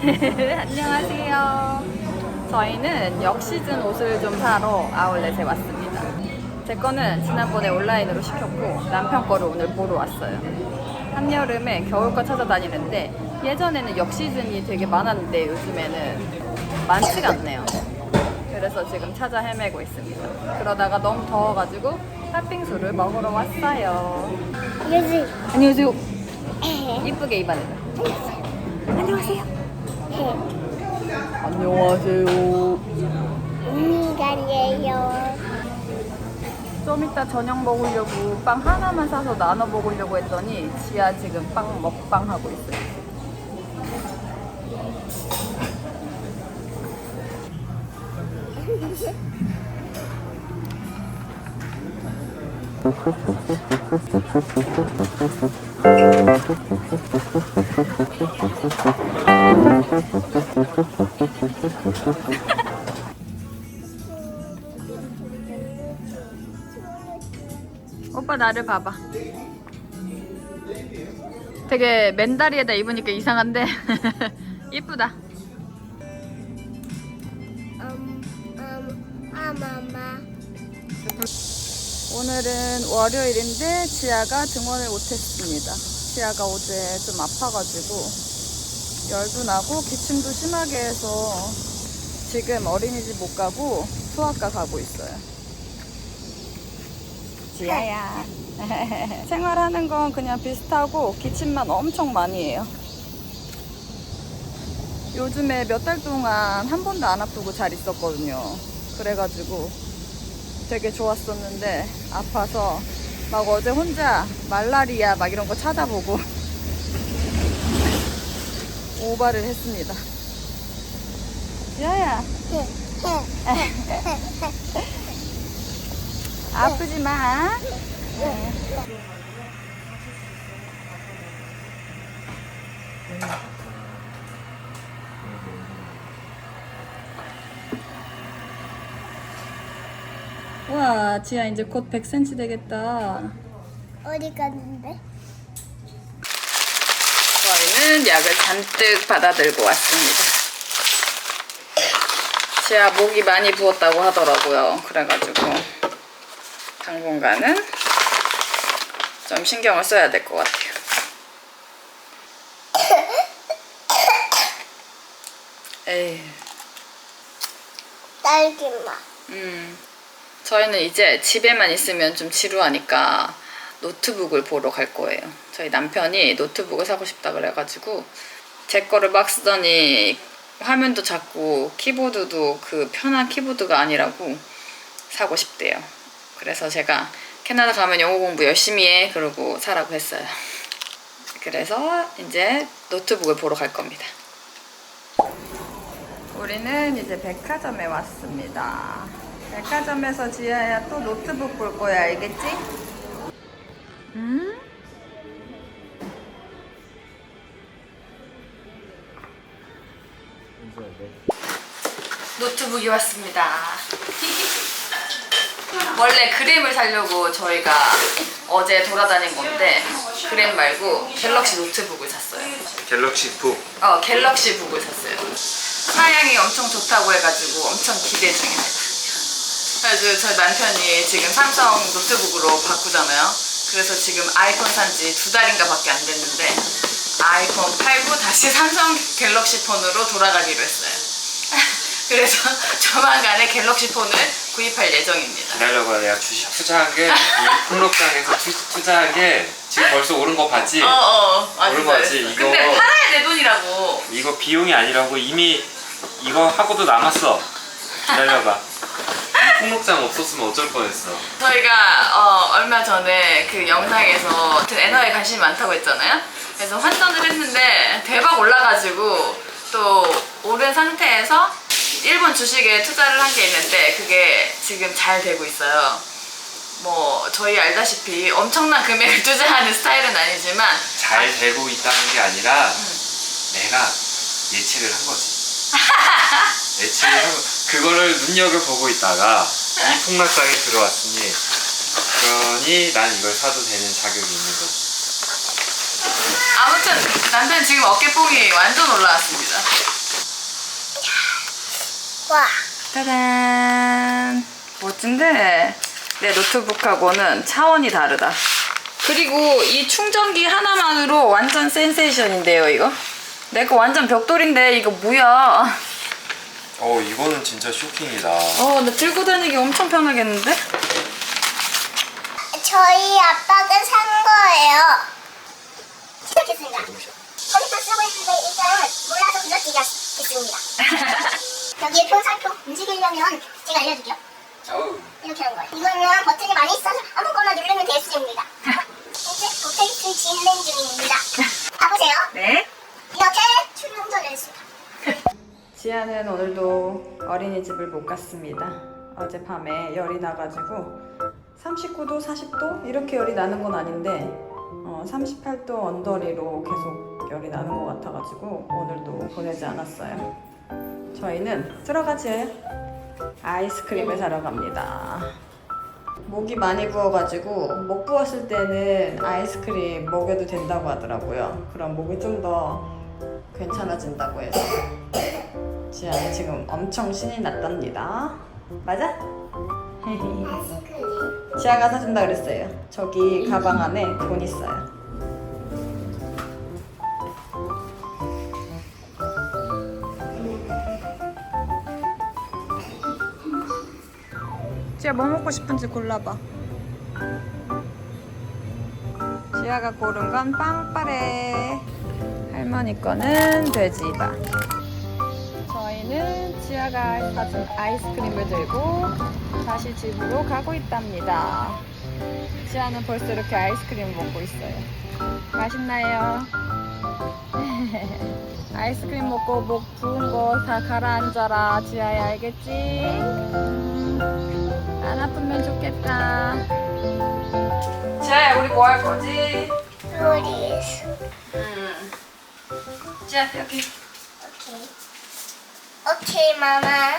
안녕하세요. 저희는 역시즌 옷을 좀 사러 아울렛에 왔습니다. 제 거는 지난번에 온라인으로 시켰고 남편 거를 오늘 보러 왔어요. 한여름에 겨울 거 찾아다니는데 예전에는 역시즌이 되게 많았는데 요즘에는 많지가 않네요. 그래서 지금 찾아 헤매고 있습니다. 그러다가 너무 더워가지고 팥빙수를 먹으러 왔어요. 안녕하세요. 이쁘게 입었네. 안녕하세요. 안녕하세요. 언니가예요. 좀 이따 저녁 먹으려고 빵 하나만 사서 나눠 먹으려고 했더니 지아 지금 빵 먹방 하고 있어요. 오빠 나를 봐봐. 되게 맨다리에다 입으니까 이상한데 이쁘다. 엄마. 오늘은 월요일인데 지아가 등원을 못했습니다. 지아가 어제 좀 아파가지고 열도 나고 기침도 심하게 해서 지금 어린이집 못 가고 수학과 가고 있어요. 지아야. 생활하는 건 그냥 비슷하고 기침만 엄청 많이 해요. 요즘에 몇 달 동안 한 번도 안 아프고 잘 있었거든요. 그래가지고 되게 좋았었는데 아파서 막 어제 혼자 말라리아 막 이런 거 찾아보고 오바를 했습니다. 지아야. 아프지 마. 와, 지아 이제 곧 100cm 되겠다. 어디 갔는데? 저희는 약을 잔뜩 받아 들고 왔습니다. 지아 목이 많이 부었다고 하더라고요. 그래가지고 당분간은 좀 신경을 써야 될 것 같아요. 에이. 딸기맛. 저희는 이제 집에만 있으면 좀 지루하니까 노트북을 보러 갈 거예요. 저희 남편이 노트북을 사고 싶다 그래가지고 제 거를 막 쓰더니 화면도 작고 키보드도 그 편한 키보드가 아니라고 사고 싶대요. 그래서 제가 캐나다 가면 영어 공부 열심히 해 그러고 사라고 했어요. 그래서 이제 노트북을 보러 갈 겁니다. 우리는 이제 백화점에 왔습니다. 백화점에서 지아야 또 노트북 볼 거야, 알겠지? 응? 노트북이 왔습니다. 원래 그램을 사려고 저희가 어제 돌아다닌 건데 그램 말고 갤럭시 노트북을 샀어요. 갤럭시 북. 갤럭시 북을 샀어요. 사양이 엄청 좋다고 해가지고 엄청 기대 중입니다. 그래서 저희 남편이 지금 삼성 노트북으로 바꾸잖아요. 그래서 지금 아이폰 산지 2달인가 밖에 안 됐는데 아이폰 팔고 다시 삼성 갤럭시 폰으로 돌아가기로 했어요. 그래서 조만간에 갤럭시 폰을 구입할 예정입니다. 기다려봐, 내가 주식 투자한 게, 이 폭록장에서 투자한 게 지금 벌써 오른 거 봤지? 오른 거 봤지? 이거. 근데 팔아야 내 돈이라고. 이거 비용이 아니라고. 이미 이거 하고도 남았어. 기다려봐. 이 폭록장 없었으면 어쩔 뻔했어. 저희가 얼마 전에 그 영상에서 엔화에 관심이 많다고 했잖아요. 그래서 환전을 했는데 대박 올라가지고 또 오른 상태에서 일본 주식에 투자를 한 게 있는데 그게 지금 잘 되고 있어요. 뭐 저희 알다시피 엄청난 금액을 투자하는 스타일은 아니지만 잘 되고 있다는 게 아니라 내가 예측을 한 거지. 예측을 한 거. 그거를 눈여겨보고 있다가 이 폭락장에 들어왔으니 그러니 난 이걸 사도 되는 자격이 있는 거지. 아무튼 남편 지금 어깨뽕이 완전 올라왔습니다. 와. 짜잔. 멋진데 내 노트북하고는 차원이 다르다. 그리고 이 충전기 하나만으로 완전 센세이션인데요, 이거? 내 거 완전 벽돌인데 이거 뭐야? 이거는 진짜 쇼킹이다. 나 들고 다니기 엄청 편하겠는데? 저희 아빠가 산 거예요. 시작했습니다. 컴퓨터 쓰고 있는데 일단 몰라서 눌러지기 했습니다. 여기에 표살표 움직이려면 제가 알려줄게요. 이렇게 하는 거예요. 이거는 버튼이 많이 있어서 아무거나 누르면 될 수입니다. 이제 로테이트 진행 중입니다. 가보세요. 네. 이렇게 충전을 했습니다. 지아는 오늘도 어린이집을 못 갔습니다. 어젯밤에 열이 나가지고 39도, 40도 이렇게 열이 나는 건 아닌데 38도 언저리로 계속 열이 나는 것 같아가지고 오늘도 보내지 않았어요. 저희는 들어가지 아이스크림을 사러 갑니다. 목이 많이 부어가지고 목 부었을 때는 아이스크림 먹여도 된다고 하더라고요. 그럼 목이 좀 더 괜찮아진다고 해서 지아는 지금 엄청 신이 났답니다. 맞아? 아이스크림. 지아가 사준다 그랬어요. 저기 가방 안에 돈 있어요. 지아 뭐 먹고 싶은지 골라봐. 지아가 고른 건 빵빠레. 할머니 거는 돼지바. 저희는 지아가 사준 아이스크림을 들고 다시 집으로 가고 있답니다. 지아는 벌써 이렇게 아이스크림 먹고 있어요. 맛있나요? 아이스크림 먹고 목 부은 거 다 가라앉아라. 지아야, 알겠지? 안 아프면 좋겠다. 지아야, 우리 뭐 할 거지? 로리스. 지아, 여기. 오케이. 오케이, 마마.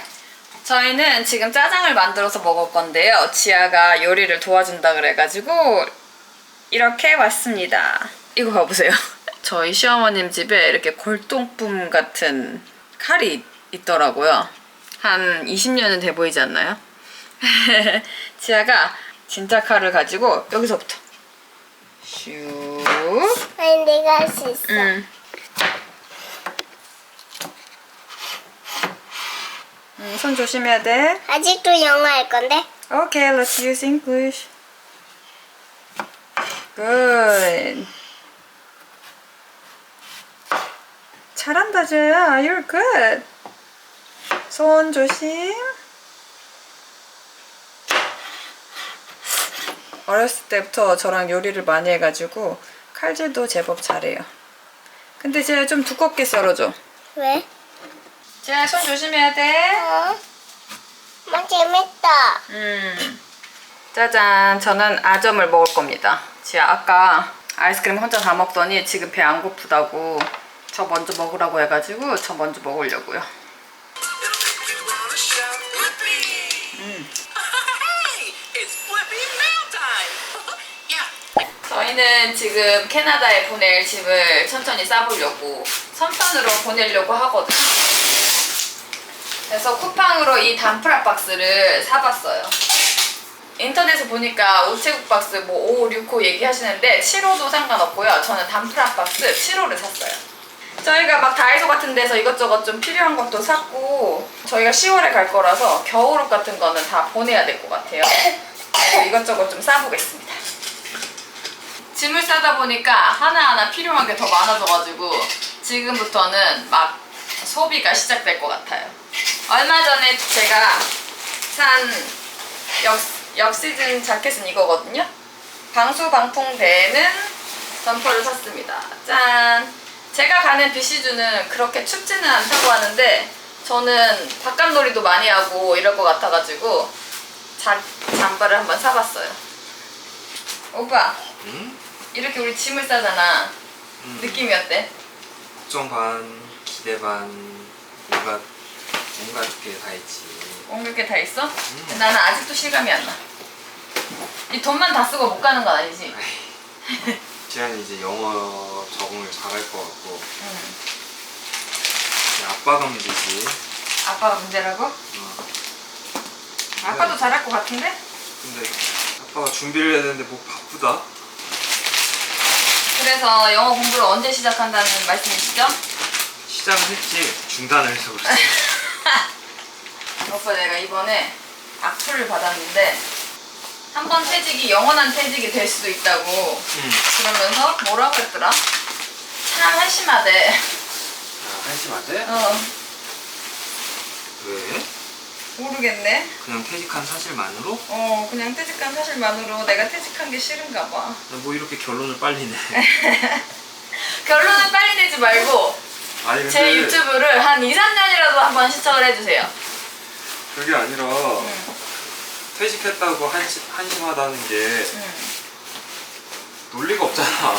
저희는 지금 짜장을 만들어서 먹을 건데요. 지아가 요리를 도와준다 그래가지고 이렇게 왔습니다. 이거 봐보세요. 저희 시어머님 집에 이렇게 골동품 같은 칼이 있더라고요. 한 20년은 돼 보이지 않나요? 지아가 진짜 칼을 가지고 여기서부터 슉. 아니, 내가 할 수 있어. 손 조심해야 돼. 아직도 영어 할 건데? Okay, let's use English. Good. 잘한다, 지아야. You're good. 손 조심. 어렸을 때부터 저랑 요리를 많이 해가지고 칼질도 제법 잘해요. 근데 지아야 좀 두껍게 썰어줘. 왜? 지아야, 손 조심해야 돼. 뭐 재밌다. 짜잔, 저는 아점을 먹을 겁니다. 지아 아까 아이스크림 혼자 다 먹더니 지금 배 안 고프다고 저 먼저 먹으라고 해가지고 저 먼저 먹으려고요. 저희는 지금 캐나다에 보낼 짐을 천천히 싸보려고 선편으로 보내려고 하거든요. 그래서 쿠팡으로 이 단프라 박스를 사봤어요. 인터넷에 보니까 우체국 박스 뭐 5, 6호 얘기하시는데 7호도 상관없고요. 저는 단프라 박스 7호를 샀어요. 저희가 막 다이소 같은 데서 이것저것 좀 필요한 것도 샀고 저희가 10월에 갈 거라서 겨울옷 같은 거는 다 보내야 될 것 같아요. 그래서 이것저것 좀 싸보겠습니다. 짐을 싸다 보니까 하나하나 필요한 게 더 많아져가지고 지금부터는 막 소비가 시작될 것 같아요. 얼마 전에 제가 산 역시즌 자켓은 이거거든요. 방수방풍되는 점퍼를 샀습니다. 짠! 제가 가는 BC주는 그렇게 춥지는 않다고 하는데 저는 바깥놀이도 많이 하고 이럴 것 같아가지고 잠바를 한번 사봤어요. 오빠, 이렇게 우리 짐을 싸잖아. 느낌이 어때? 걱정 반, 기대 반, 온갖 게 다 있지. 온갖 게 다 있어? 나는 아직도 실감이 안 나. 이 돈만 다 쓰고 못 가는 건 아니지? 지안이 이제 영어 적응을 잘할 것 같고. 이제 아빠가 문제지. 아빠가 문제라고? 아빠도 잘할 것 같은데? 근데 아빠가 준비를 해야 되는데 뭐 바쁘다. 그래서 영어 공부를 언제 시작한다는 말씀이시죠? 시작은 했지 중단을 해서 그렇지. 오빠 내가 이번에 악플을 받았는데 한 번 퇴직이 영원한 퇴직이 될 수도 있다고 그러면서 뭐라고 했더라? 참 한심하대. 아, 한심한데? 왜? 모르겠네. 그냥 퇴직한 사실만으로? 그냥 퇴직한 사실만으로 내가 퇴직한 게 싫은가 봐. 뭐 이렇게 결론을 빨리 내. 결론은 빨리 내지 말고 아니 근데 제 유튜브를 한 2, 3년이라도 한번 시청을 해주세요. 그게 아니라 퇴직했다고 한심하다는 게 논리가 없잖아.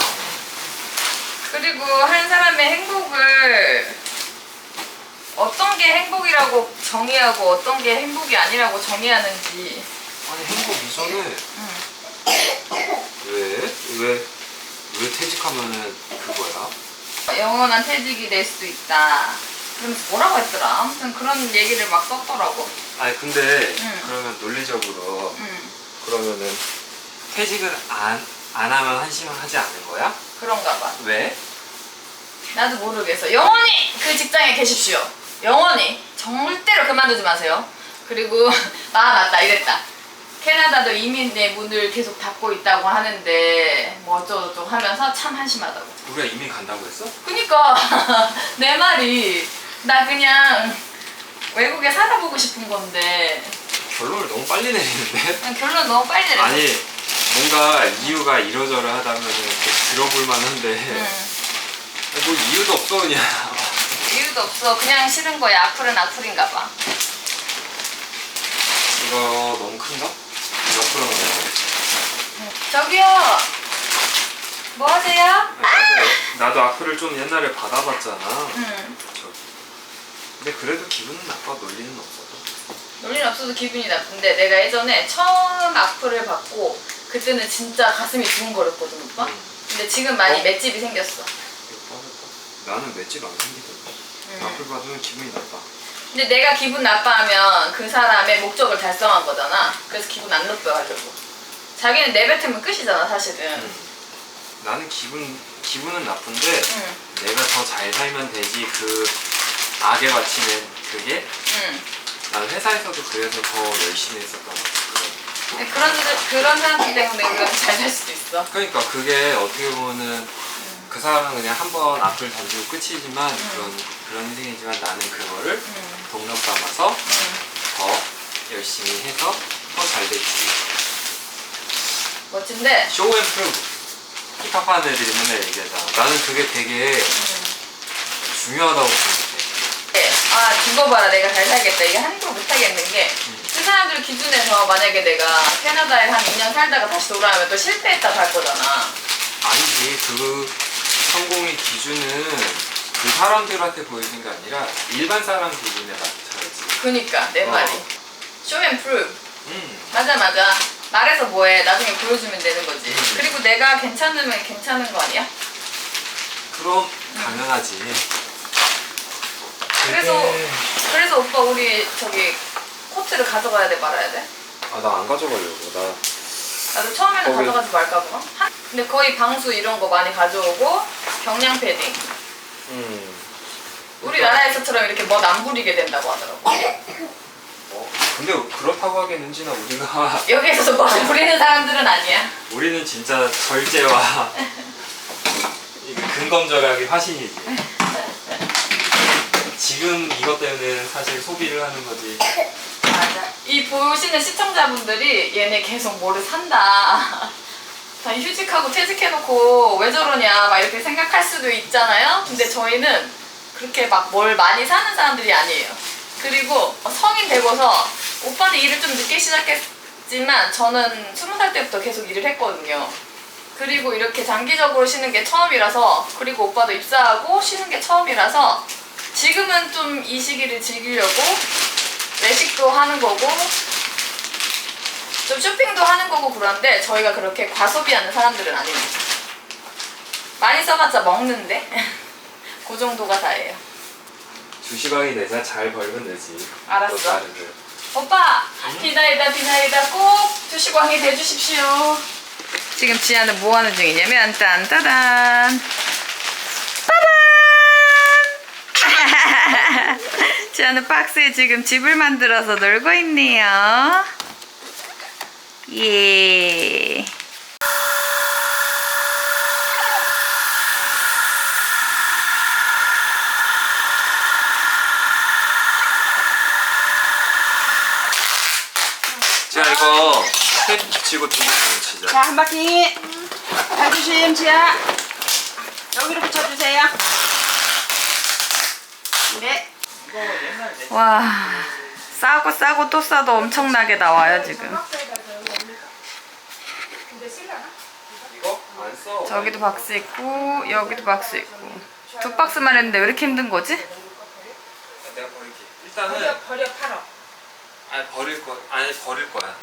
그리고 한 사람의 행복을 어떤 게 행복이라고 정의하고 어떤 게 행복이 아니라고 정의하는지. 아니 행복 이전에 왜 퇴직하면은 그거야? 영원한 퇴직이 될 수도 있다. 그러면서 뭐라고 했더라? 아무튼 그런 얘기를 막 썼더라고. 아니 근데 응. 그러면 논리적으로 응, 그러면은 퇴직을 안 하면 한심하지 않은 거야? 그런가 봐. 왜? 나도 모르겠어. 영원히 그 직장에 계십시오. 영원히. 절대로 그만두지 마세요. 그리고 맞다 이랬다. 캐나다도 이민의 문을 계속 닫고 있다고 하는데 뭐 어쩌고저쩌고 하면서 참 한심하다고. 우리가 이민 간다고 했어? 그니까 내 말이 나 그냥 외국에 살아보고 싶은 건데 결론을 너무 빨리 내리는데? 그냥 결론 너무 빨리 내렸어. 아니 뭔가 이유가 이러저러하다면 이렇게 들어볼 만한데 응. 뭐 이유도 없어 그냥. 이유도 없어. 그냥 싫은 거야. 악플은 악플인가 봐. 이거 너무 큰가? 옆으로 넣어야 저기요. 뭐 하세요? 나도 악플을 좀 옛날에 받아봤잖아. 응. 근데 그래도 기분은 나빠. 논리는 없어서. 논리는 없어도 기분이 나쁜데 내가 예전에 처음 악플을 받고 그때는 진짜 가슴이 두근거렸거든 오빠. 근데 지금 많이 맷집이 생겼어. 이거 빠졌다. 나는 맷집 안 생기던데. 악플 받으면 기분이 나빠. 근데 내가 기분 나빠하면 그 사람의 목적을 달성한 거잖아. 그래서 기분 안 나빠 하려고. 자기는 내뱉으면 끝이잖아 사실은. 나는 기분은 나쁜데 응. 내가 더 잘 살면 되지 그 악에 바치는 그게 응. 나는 회사에서도 그래서 더 열심히 했었던 것 같아. 그런 사람들 때문에 우리가 잘 살 수도 있어. 그러니까 그게 어떻게 보면은 그 사람은 그냥 한 번 악플 던지고 끝이지만 그런 인생이지만 나는 그거를 동력 삼아서 더 열심히 해서 더 잘 됐지. 멋진데. 쇼 앤 프루브. 힙합하는 애들이 맨날 얘기하잖아. 나는 그게 되게 중요하다고 생각해. 네. 아 두고 봐라 내가 잘 살겠다. 이게 함부로 못하겠는 게 그 사람들 기준에서 만약에 내가 캐나다에 한 2년 살다가 다시 돌아오면 또 실패했다고 할 거잖아. 아니지. 그 성공의 기준은 그 사람들한테 보이는 게 아니라 일반 사람 기준에 맞춰야지. 그니까 내 말이. show and prove. 맞아. 말해서 뭐해. 나중에 보여주면 되는 거지. 그리고 내가 괜찮으면 괜찮은 거 아니야? 그럼 당연하지. 그래서 오빠 우리 저기 코트를 가져가야 돼 말아야 돼? 아, 나 안 가져가려고. 나도 처음에는 거기- 가져가지 말까 그럼? 근데 거의 방수 이런 거 많이 가져오고 경량 패딩. 우리나라에서처럼 이렇게 멋 안 부리게 된다고 하더라고. 근데 그렇다고 하기에는 진아 우리가 여기에서 멋 부리는 사람들은 아니야. 우리는 진짜 절제와 근검절약이 화신이지. 지금 이것 때문에 사실 소비를 하는 거지. 맞아. 이 보시는 시청자분들이 얘네 계속 뭐를 산다. 다 휴직하고 퇴직해놓고 왜 저러냐 막 이렇게 생각할 수도 있잖아요. 근데 저희는 그렇게 막 뭘 많이 사는 사람들이 아니에요. 그리고 성인 되고서 오빠는 일을 좀 늦게 시작했지만 저는 20살 때부터 계속 일을 했거든요. 그리고 이렇게 장기적으로 쉬는 게 처음이라서, 그리고 오빠도 입사하고 쉬는 게 처음이라서 지금은 좀 이 시기를 즐기려고 외식도 하는 거고 좀 쇼핑도 하는 거고 그런데 저희가 그렇게 과소비하는 사람들은 아닙니다. 많이 써봤자 먹는데 그 정도가 다예요. 2시방이 되자 잘 벌면 되지. 알았어. 또 다른데. 오빠 비나이다 꼭 두시광이 돼주십시오. 지금 지아는 뭐 하는 중이냐면 딴따단 빠밤. 지아는 박스에 지금 집을 만들어서 놀고 있네요. 예. 자, 이거 테이프 붙이고 두 번째 붙이자. 자, 한 바퀴. 잘 조심, 지아. 여기로 붙여주세요. 네. 와, 싸고 또 싸도 엄청나게 나와요 지금. 이거 안 써. 저기도 박스 있고 여기도 박스 있고 2박스만 했는데 왜 이렇게 힘든 거지? 내가 버릴게. 일단은 버려, 팔어. 아니 버릴 거야.